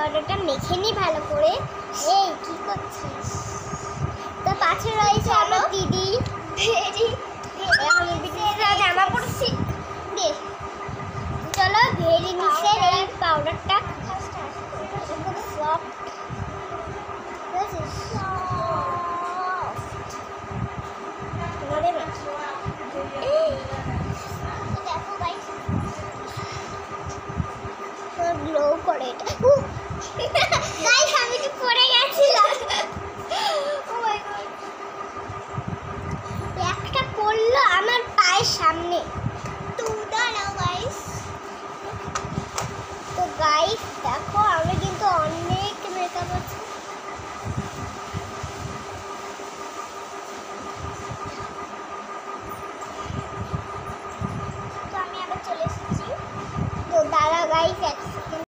পাউডারটা মেখে নি ভালো করে। এই কি করছিস? তো পাশে রয়েছে আমার দিদি। আমি দিদির জামা পড়ছি। চলো ভেরি মিক্সের এই পাউডারটা খুব সফট। দেখো গাইস গ্লো করে এটা। গাইস আমি তো পড়ে গেছিলাম। ও মাই গড, একটা পড়লো আমার পায়ের সামনে। তো দাঁড়াও গাইস। তো গাইস দেখো আমি কিন্তু অনেক মেকআপ আছে। তো আমি আবার চলে এসেছি। তো দাঁড়া গাইস